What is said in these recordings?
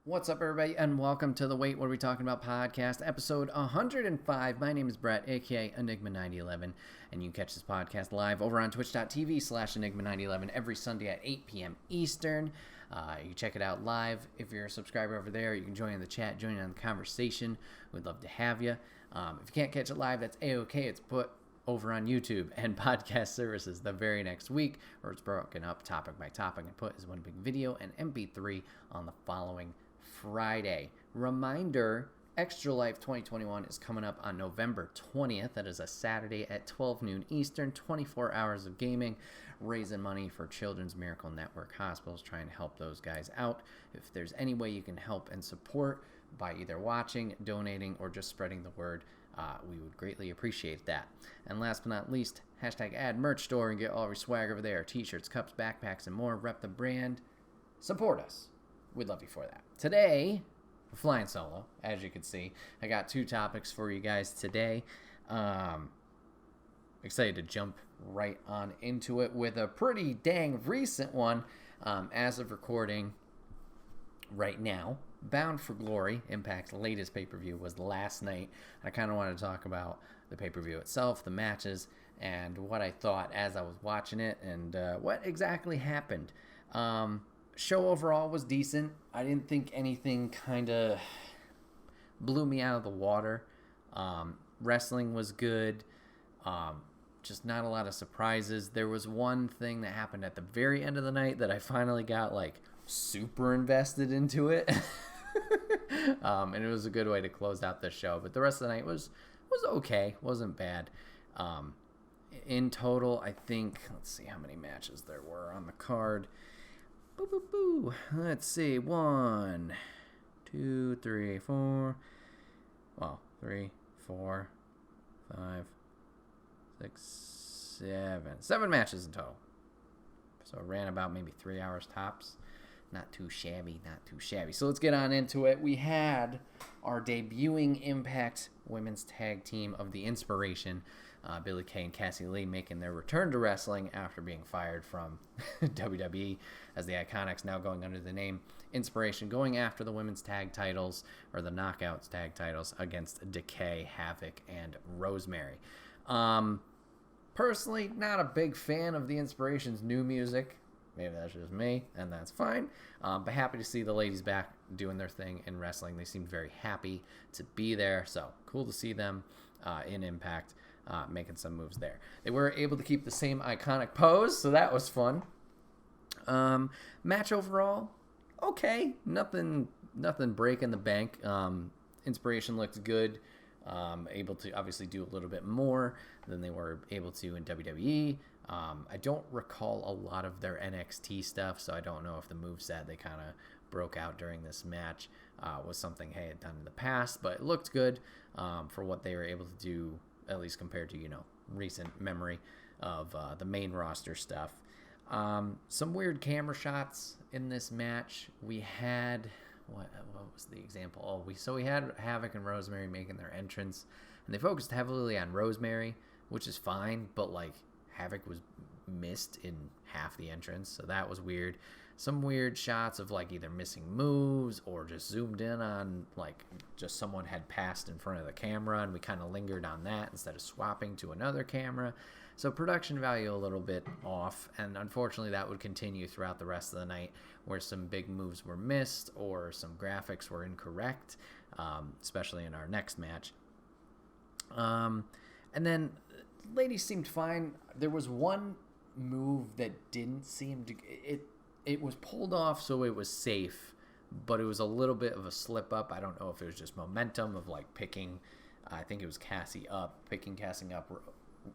What's up, everybody, and welcome to the Wait, What Are We Talking About podcast, episode 105. My name is Bret, aka Enigma9011, and you can catch this podcast live over on twitch.tv/Enigma9011 every Sunday at 8 p.m. Eastern. You can check it out live. If you're a subscriber over there, you can join in the chat, join in on the conversation. We'd love to have you. If you can't catch it live, that's A-OK. It's put over on YouTube and podcast services the very next week, where it's broken up topic by topic and put as one big video and MP3 on the following Friday. Reminder, Extra Life 2021 is coming up on November 20th. That is a Saturday at 12 noon Eastern, 24 hours of gaming, raising money for Children's Miracle Network hospitals, trying to help those guys out. If there's any way you can help and support by either watching, donating, or just spreading the word, we would greatly appreciate that. And last but not least, hashtag add merch store and get all your swag over there. T-shirts, cups, backpacks, and more. Rep the brand. Support us. We'd love you for that. Today, we're flying solo, as you can see. I got two topics for you guys today. Excited to jump right on into it with a pretty dang recent one as of recording right now. Bound for Glory, Impact's latest pay-per-view, was last night. I kind of wanted to talk about the pay-per-view itself, the matches, and what I thought as I was watching it, and what exactly happened. Show overall was decent. I didn't think anything kind of blew me out of the water. Wrestling was good. Just not a lot of surprises. There was one thing that happened at the very end of the night that I finally got super invested into it. And it was a good way to close out the show. But the rest of the night was okay. Wasn't bad. In total, I think, let's see how many matches there were on the card. Let's see. 1, 2, 3, 4. Well, 3, 4, 5, 6, 7. 7 matches in total. So it ran about maybe 3 hours tops. Not too shabby, not too shabby. So let's get on into it. We had our debuting Impact Women's Tag Team of the Inspiration, Billie Kay and Cassie Lee, making their return to wrestling after being fired from WWE, as the Iconics, now going under the name Inspiration, going after the women's tag titles, or the Knockouts tag titles, against Decay, Havoc, and Rosemary. Personally, not a big fan of the Inspiration's new music. Maybe that's just me, and that's fine. But happy to see the ladies back doing their thing in wrestling. They seemed very happy to be there, so cool to see them in Impact, making some moves there. They were able to keep the same iconic pose, so that was fun. Match overall, okay. Nothing breaking the bank. Inspiration looked good. Able to obviously do a little bit more than they were able to in WWE. I don't recall a lot of their NXT stuff, so I don't know if the moveset they kind of broke out during this match was something they had done in the past, but it looked good for what they were able to do, at least compared to, recent memory of the main roster stuff. Some weird camera shots in this match. We had... What was the example? We had Havoc and Rosemary making their entrance, and they focused heavily on Rosemary, which is fine, but Havoc was missed in half the entrance, so that was weird. Some weird shots of either missing moves or just zoomed in on just someone had passed in front of the camera, and we kind of lingered on that instead of swapping to another camera. So production value a little bit off, and unfortunately that would continue throughout the rest of the night, where some big moves were missed or some graphics were incorrect, especially in our next match. And then ladies seemed fine. There was one move that didn't seem to... It was pulled off, so it was safe, but it was a little bit of a slip up. I don't know if it was just momentum of picking... I think it was Cassie up, Cassie up.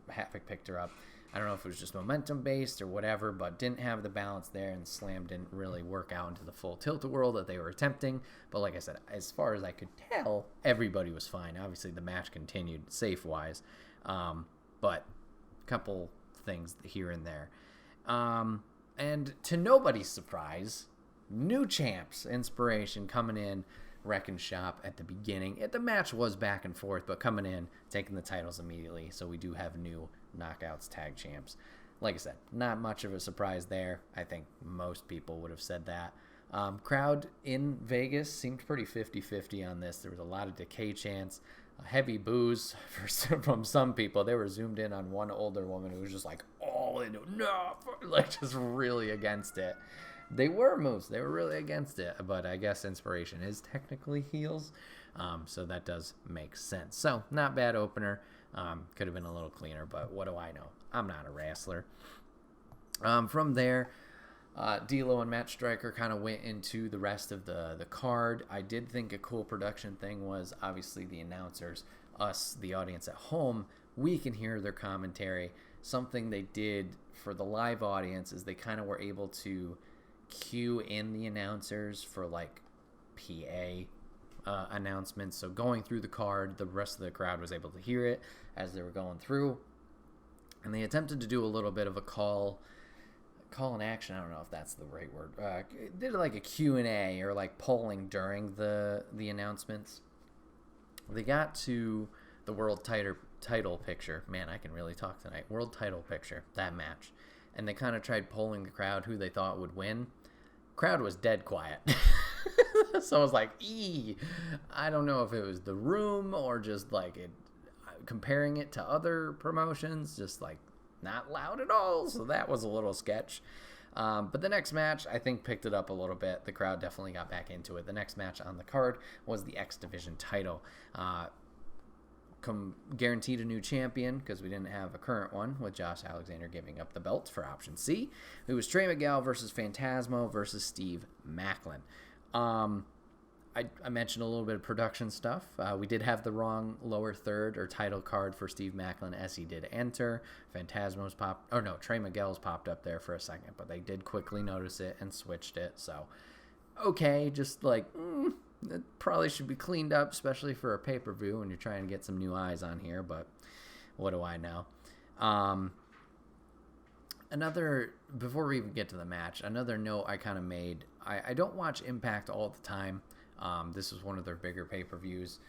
Havoc picked her up. I don't know if it was just momentum based or whatever, but didn't have the balance there, and Slam didn't really work out into the full tilt-a-whirl that they were attempting. But like I said, as far as I could tell, everybody was fine. Obviously, the match continued safe-wise, but a couple things here and there. And to nobody's surprise, new champs, Inspiration, coming in, wrecking shop at the beginning. The match was back and forth, but coming in, taking the titles immediately. So we do have new Knockouts tag champs. Like I said, not much of a surprise there. I think most people would have said that. Crowd in Vegas seemed pretty 50-50 on this. There was a lot of decay chants, heavy boos from some people. They were zoomed in on one older woman who was just like, all in, no, like just really against it. They were moose. They were really against it, but I guess Inspiration is technically heels, so that does make sense. So, not bad opener. Could have been a little cleaner, but what do I know? I'm not a wrestler. From there, D'Lo and Matt Striker kind of went into the rest of the card. I did think a cool production thing was obviously the announcers, us, the audience at home, we can hear their commentary. Something they did for the live audience is they kind of were able to cue in the announcers for like PA announcements. So going through the card, the rest of the crowd was able to hear it as they were going through. And they attempted to do a little bit of a call in action. I don't know if that's the right word. Did like a Q&A or like polling during the announcements. They got to the world title picture. Man, I can really talk tonight. World title picture, that match. And they kind of tried polling the crowd who they thought would win. Crowd was dead quiet. So I was like, I don't know if it was the room or just like it, comparing it to other promotions, just like not loud at all. So that was a little sketch. But the next match, I think, picked it up a little bit. The crowd definitely got back into it. The next match on the card was the X Division title. Guaranteed a new champion because we didn't have a current one, with Josh Alexander giving up the belt for option C. It was Trey Miguel versus Phantasmo versus Steve Macklin. I mentioned a little bit of production stuff. We did have the wrong lower third or title card for Steve Macklin as he did enter. Trey Miguel's popped up there for a second, but they did quickly notice it and switched it. So, okay, just like, it probably should be cleaned up, especially for a pay-per-view when you're trying to get some new eyes on here, but what do I know? Before we even get to the match, another note I kind of made, I don't watch Impact all the time. This was one of their bigger pay-per-views,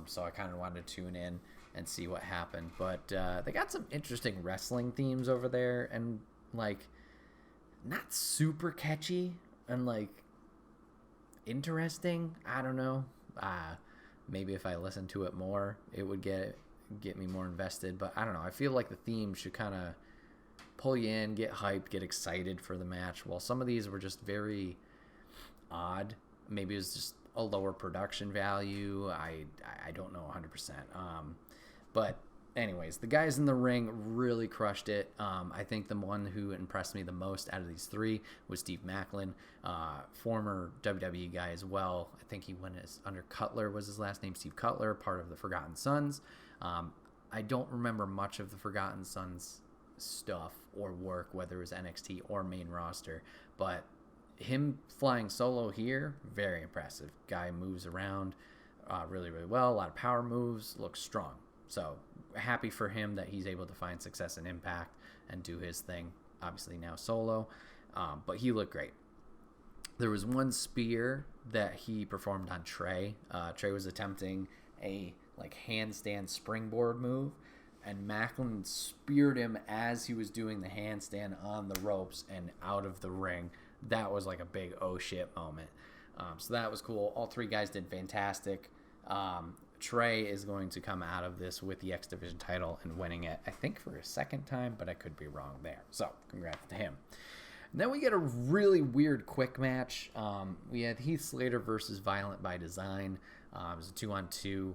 so I kind of wanted to tune in and see what happened. But they got some interesting wrestling themes over there, and like not super catchy and like interesting. I don't know. Maybe if I listened to it more, it would get me more invested. But I don't know. I feel like the theme should kind of pull you in, get hyped, get excited for the match. While some of these were just very odd. Maybe it was just a lower production value. I don't know 100%. But anyways, the guys in the ring really crushed it. I think the one who impressed me the most out of these three was Steve Macklin, former WWE guy as well. I think he went under Cutler was his last name, Steve Cutler, part of the Forgotten Sons. I don't remember much of the Forgotten Sons stuff or work, whether it was NXT or main roster, but him flying solo here, very impressive. Guy moves around really, really well. A lot of power moves, looks strong. So happy for him that he's able to find success in Impact and do his thing, obviously now solo. But he looked great. There was one spear that he performed on Trey. Trey was attempting a like handstand springboard move, and Macklin speared him as he was doing the handstand on the ropes and out of the ring. That was like a big oh shit moment. So that was cool. All three guys did fantastic. Trey is going to come out of this with the X Division title and winning it, I think, for a second time, but I could be wrong there. So congrats to him. And then we get a really weird quick match. We had Heath Slater versus Violent by Design. It was a 2-on-2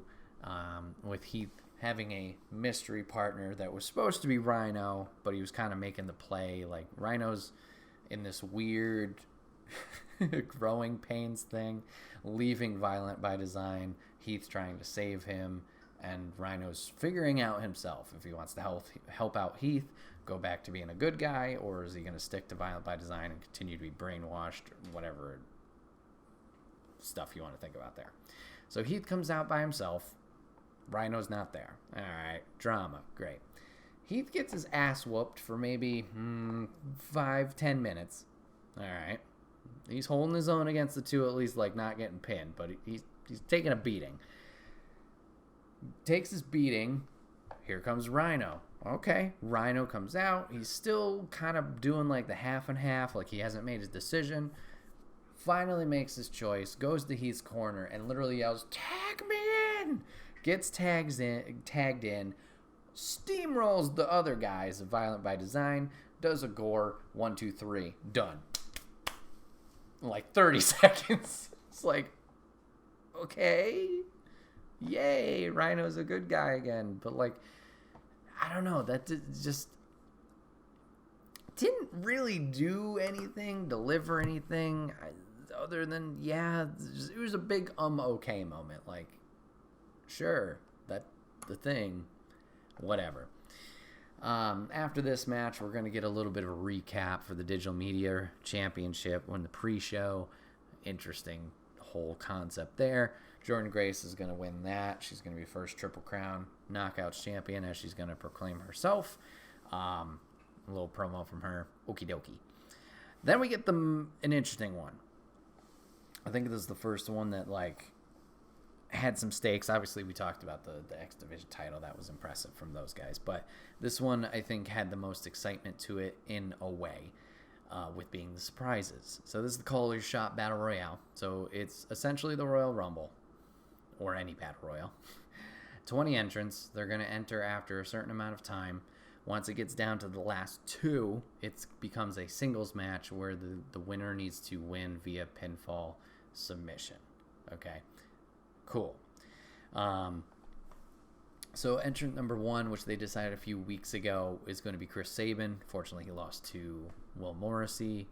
with Heath having a mystery partner that was supposed to be Rhino, but he was kind of making the play. Like, Rhino's in this weird growing pains thing, leaving Violent by Design, Heath trying to save him, and Rhino's figuring out himself if he wants to help out Heath, go back to being a good guy, or is he going to stick to Violent by Design and continue to be brainwashed, or whatever stuff you want to think about there. So Heath comes out by himself. Rhino's not there. All right, drama, great. Heath gets his ass whooped for maybe 5-10 minutes. All right. He's holding his own against the two, at least, like, not getting pinned, but he's taking a beating. Takes his beating. Here comes Rhino. Okay, Rhino comes out. He's still kind of doing, like, the half and half, like he hasn't made his decision. finally makes his choice, goes to Heath's corner, and literally yells, "Tag me in!" Gets tagged in, steamrolls the other guys, Violent by Design, does a gore, 1, 2, 3, done. Like 30 seconds. It's like, okay, yay, Rhino's a good guy again. But like, I don't know, that just didn't really do anything, deliver anything, other than, yeah, it was a big okay moment. Like, sure, that's the thing, whatever. After this match, we're going to get a little bit of a recap for the Digital Media Championship when the pre-show. Interesting whole concept there. Jordynne Grace is going to win that. She's going to be first Triple Crown Knockouts champion, as she's going to proclaim herself. A little promo from her. Okie dokie. Then we get an interesting one. I think this is the first one that, like, had some stakes. Obviously, we talked about the X Division title. That was impressive from those guys. But this one, I think, had the most excitement to it in a way, with being the surprises. So this is the Caller's Shot Battle Royale. So it's essentially the Royal Rumble, or any Battle Royale. 20 entrants. They're going to enter after a certain amount of time. Once it gets down to the last 2, it becomes a singles match where the winner needs to win via pinfall submission. Okay, cool. So entrant number 1, which they decided a few weeks ago, is going to be Chris Saban. Fortunately, he lost to Will Morrissey.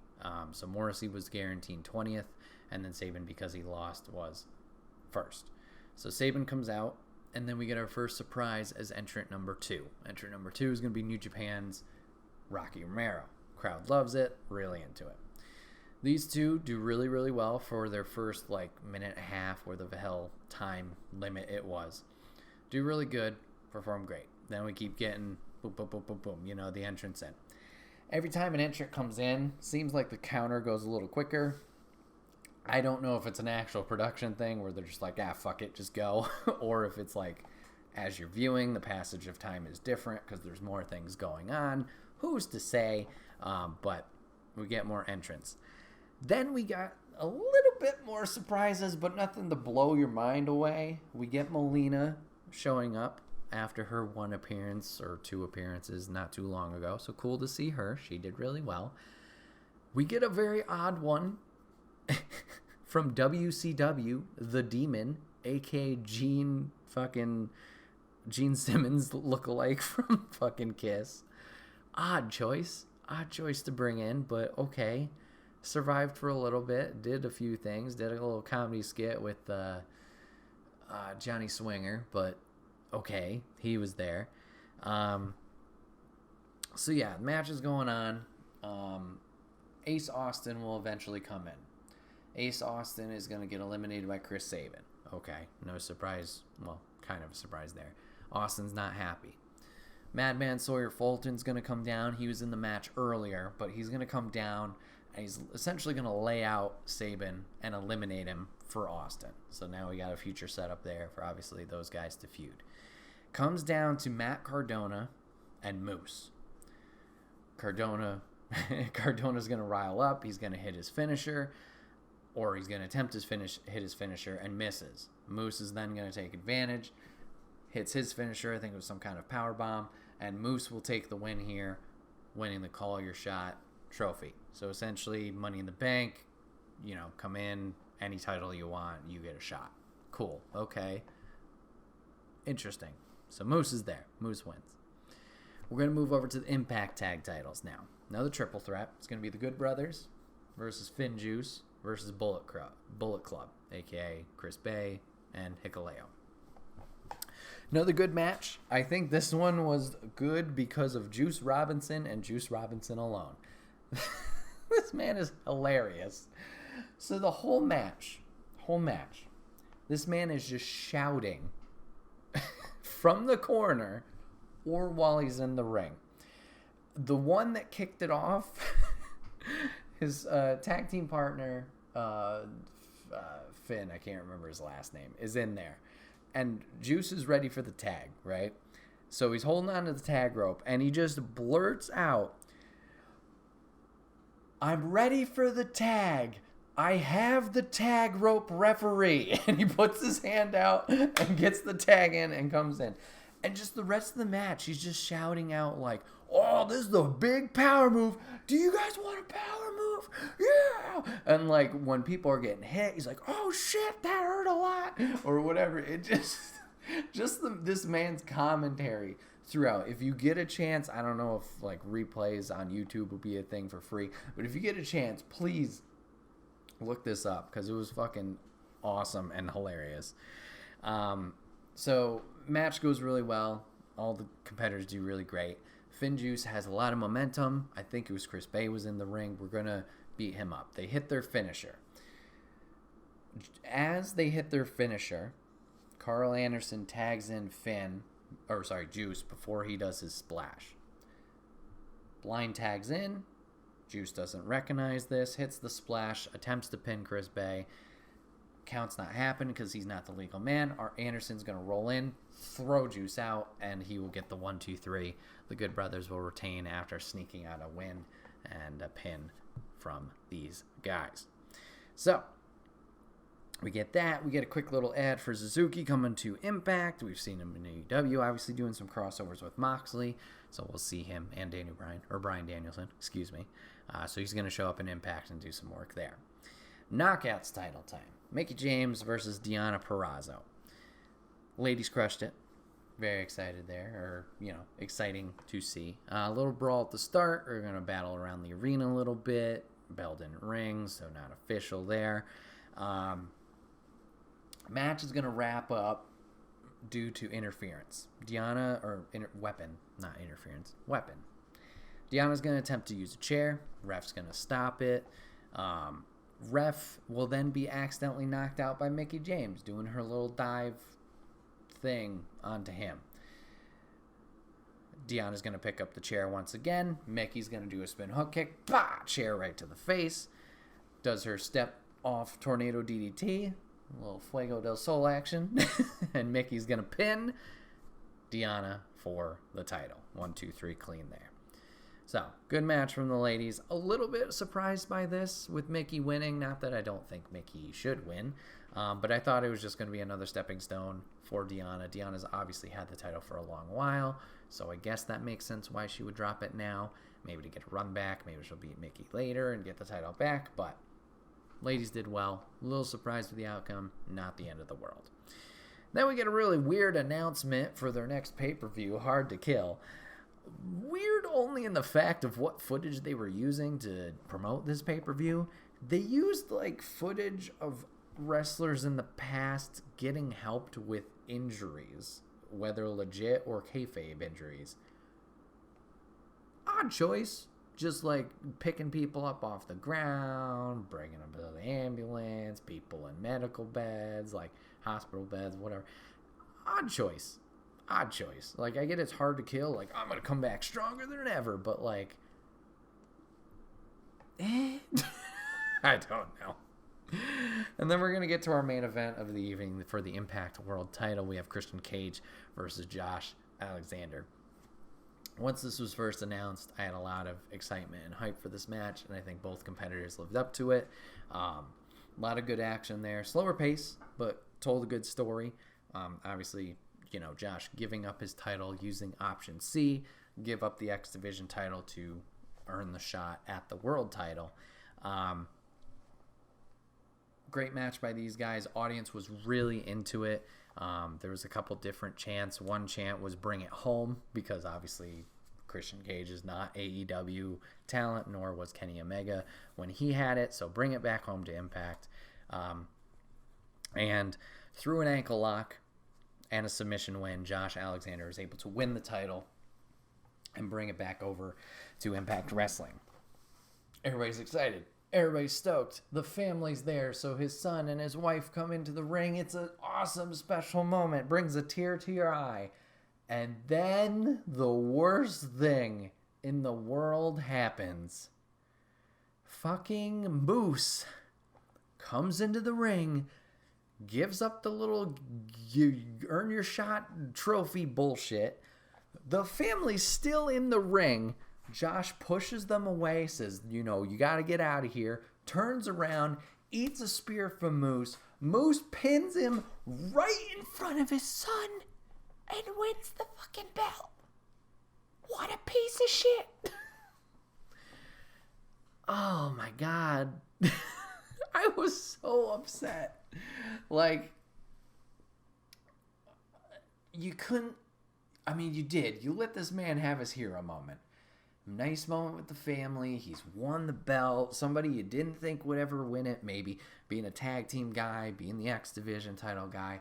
So Morrissey was guaranteed 20th, and then Saban, because he lost, was first. So Saban comes out, and then we get our first surprise as entrant number 2. Entrant number 2 is going to be New Japan's Rocky Romero. Crowd loves it, really into it. These two do really, really well for their first, like, minute and a half, or the hell time limit it was. Do really good, perform great. Then we keep getting boom, boom, boom, boom, boom, you know, the entrance in. Every time an entrant comes in, seems like the counter goes a little quicker. I don't know if it's an actual production thing where they're just like, fuck it, just go. Or if it's like, as you're viewing, the passage of time is different because there's more things going on. Who's to say? But we get more entrants. Then we got a little bit more surprises, but nothing to blow your mind away. We get Melina showing up after her 1 appearance or 2 appearances not too long ago. So cool to see her. She did really well. We get a very odd one from WCW, The Demon, a.k.a. Gene Simmons lookalike from fucking Kiss. Odd choice to bring in, but okay. Survived for a little bit, did a few things, did a little comedy skit with Johnny Swinger, but okay, he was there. So yeah, the match is going on. Ace Austin will eventually come in. Ace Austin is going to get eliminated by Chris Saban. Okay, no surprise. Well, kind of a surprise there. Austin's not happy. Madman Sawyer Fulton's going to come down. He was in the match earlier, but he's going to come down, and he's essentially going to lay out Saban and eliminate him for Austin. So now we got a future setup there for, obviously, those guys to feud. Comes down to Matt Cardona and Moose. Cardona's going to rile up. He's going to hit his finisher, or he's going to attempt hit his finisher and misses. Moose is then going to take advantage, hits his finisher. I think it was some kind of power bomb, and Moose will take the win here, winning the Call Your Shot trophy. So essentially, Money in the Bank, you know, come in, any title you want, you get a shot. Cool. Okay. Interesting. So Moose is there. Moose wins. We're going to move over to the Impact Tag titles now. Another triple threat. It's going to be the Good Brothers versus Finn Juice versus Bullet Club, a.k.a. Chris Bay and Hikuleo. Another good match. I think this one was good because of Juice Robinson and Juice Robinson alone. This man is hilarious. So the whole match, this man is just shouting from the corner or while he's in the ring. The one that kicked it off, his tag team partner, Finn, I can't remember his last name, is in there. And Juice is ready for the tag, right? So he's holding on to the tag rope, and he just blurts out, "I'm ready for the tag. I have the tag rope referee. And he puts his hand out and gets the tag in and comes in. And just the rest of the match, he's just shouting out like, oh, this is the big power move. Do you guys want a power move? Yeah. And like when people are getting hit, he's like, oh shit, that hurt a lot. Or whatever. It this man's commentary throughout. If you get a chance, I don't know if like replays on YouTube will be a thing for free, but if you get a chance, please look this up because it was fucking awesome and hilarious. So match goes really well. All the competitors do really great. Finjuice has a lot of momentum. I think it was Chris Bay was in the ring. We're going to beat him up. They hit their finisher. As they hit their finisher, Carl Anderson tags in Juice before he does his splash. Blind tags in. Juice doesn't recognize this, hits the splash, attempts to pin Chris Bay. Count's not happening because he's not the legal man. Anderson's going to roll in, throw Juice out, and he will get the 1-2-3. The Good Brothers will retain after sneaking out a win and a pin from these guys. So, we get that. We get a quick little ad for Suzuki coming to Impact. We've seen him in AEW, obviously doing some crossovers with Moxley. So we'll see him and Bryan Danielson, excuse me. So he's going to show up in Impact and do some work there. Knockouts title time. Mickie James versus Deonna Perazzo. Ladies crushed it. Very excited there, exciting to see. A little brawl at the start. We're going to battle around the arena a little bit. Bell didn't ring, so not official there. Match is going to wrap up due to interference. Weapon. Deanna's going to attempt to use a chair. Ref's going to stop it. Ref will then be accidentally knocked out by Mickie James doing her little dive thing onto him. Deanna's going to pick up the chair once again. Mickey's going to do a spin hook kick. Bah! Chair right to the face. Does her step off tornado DDT. A little Fuego del Sol action. And Mickey's going to pin Deonna for the title. 1-2-3 clean there. So, good match from the ladies. A little bit surprised by this with Mickie winning. Not that I don't think Mickie should win. But I thought it was just going to be another stepping stone for Deonna. Deonna's obviously had the title for a long while. So I guess that makes sense why she would drop it now. Maybe to get a run back. Maybe she'll beat Mickie later and get the title back. But ladies did well. A little surprised with the outcome. Not the end of the world. Then we get a really weird announcement for their next pay-per-view, Hard to Kill. Weird only in the fact of what footage they were using to promote this pay-per-view. They used footage of wrestlers in the past getting helped with injuries, whether legit or kayfabe injuries. Odd choice. Just picking people up off the ground, bringing them to the ambulance, people in medical beds, hospital beds, whatever. Odd choice. I get it's hard to kill. I'm going to come back stronger than ever. But, I don't know. And then we're going to get to our main event of the evening for the Impact World title. We have Christian Cage versus Josh Alexander. Once this was first announced, I had a lot of excitement and hype for this match. And I think both competitors lived up to it. A lot of good action there. Slower pace, but told a good story. Obviously, Josh giving up his title using option C, give up the X Division title to earn the shot at the world title. Great match by these guys. Audience was really into it. There was a couple different chants. One chant was bring it home because obviously Christian Cage is not AEW talent, nor was Kenny Omega when he had it. So bring it back home to Impact. And through an ankle lock and a submission win, Josh Alexander is able to win the title and bring it back over to Impact Wrestling. Everybody's excited. Everybody's stoked. The family's there, so his son and his wife come into the ring. It's an awesome special moment. Brings a tear to your eye. And then the worst thing in the world happens. Fucking Moose comes into the ring, gives up the little you earn your shot trophy bullshit. The family's still in the ring. Josh pushes them away, says, you got to get out of here. Turns around, eats a spear from Moose. Moose pins him right in front of his son and wins the fucking belt. What a piece of shit. Oh my God. I was so upset. Like, you couldn't, I mean, you did. You let this man have his hero moment. Nice moment with the family. He's won the belt. Somebody you didn't think would ever win it. Maybe being a tag team guy, being the X Division title guy.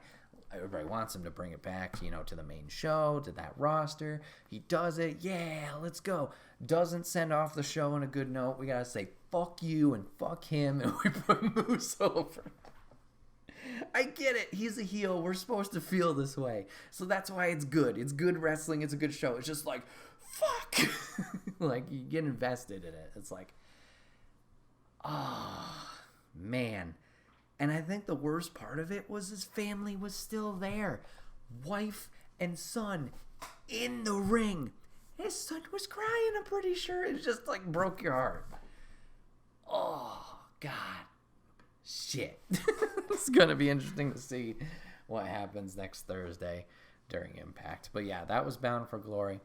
Everybody wants him to bring it back, to the main show, to that roster. He does it. Yeah, let's go. Doesn't send off the show on a good note. We got to say fuck you and fuck him, and we put Moose over. I get it. He's a heel. We're supposed to feel this way. So that's why it's good. It's good wrestling. It's a good show. It's just like, fuck. Like, you get invested in it. It's like, oh, man. And I think the worst part of it was his family was still there. Wife and son in the ring. His son was crying, I'm pretty sure. It just, like, broke your heart. Oh, God. Shit. It's going to be interesting to see what happens next Thursday during Impact. But, yeah, that was Bound for Glory.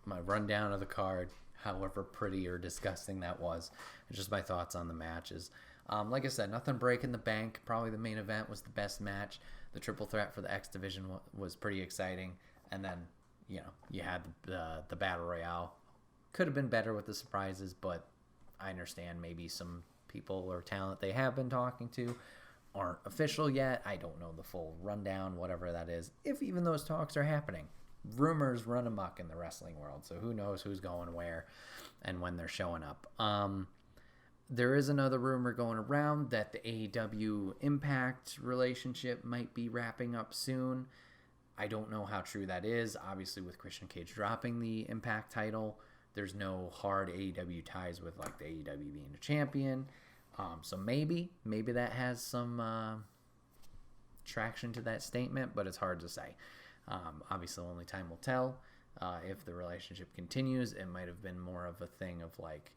My rundown of the card, however pretty or disgusting that was. Just my thoughts on the matches. Like I said, nothing breaking the bank. Probably the main event was the best match. The triple threat for the X Division was pretty exciting. And then, you had the Battle Royale. Could have been better with the surprises, but I understand maybe some people or talent they have been talking to aren't official yet. I don't know the full rundown, whatever that is, if even those talks are happening. Rumors run amok in the wrestling world, so who knows who's going where and when they're showing up. There is another rumor going around that the AEW Impact relationship might be wrapping up soon. I don't know how true that is. Obviously, with Christian Cage dropping the Impact title, there's no hard AEW ties with, like, the AEW being a champion. So maybe that has some traction to that statement, but it's hard to say. Obviously, only time will tell. If the relationship continues, it might have been more of a thing of, like,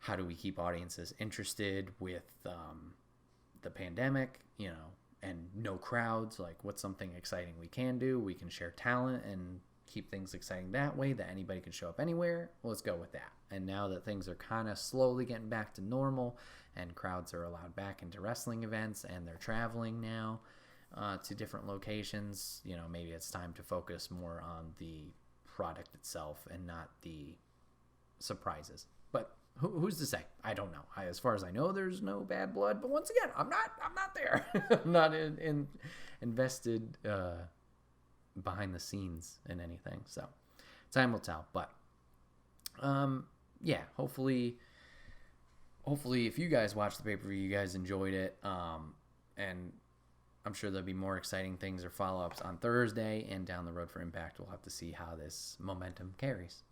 how do we keep audiences interested with the pandemic, and no crowds? Like, what's something exciting we can do? We can share talent and keep things exciting that way, that anybody can show up anywhere. Well, let's go with that. And now that things are kind of slowly getting back to normal and crowds are allowed back into wrestling events and they're traveling now to different locations, maybe it's time to focus more on the product itself and not the surprises. But who's to say? I don't know. As far as I know, there's no bad blood. But once again, I'm not there. I'm not invested behind the scenes in anything. So time will tell. But yeah, hopefully if you guys watched the pay-per-view, you guys enjoyed it. And I'm sure there'll be more exciting things or follow-ups on Thursday and down the road for Impact. We'll have to see how this momentum carries.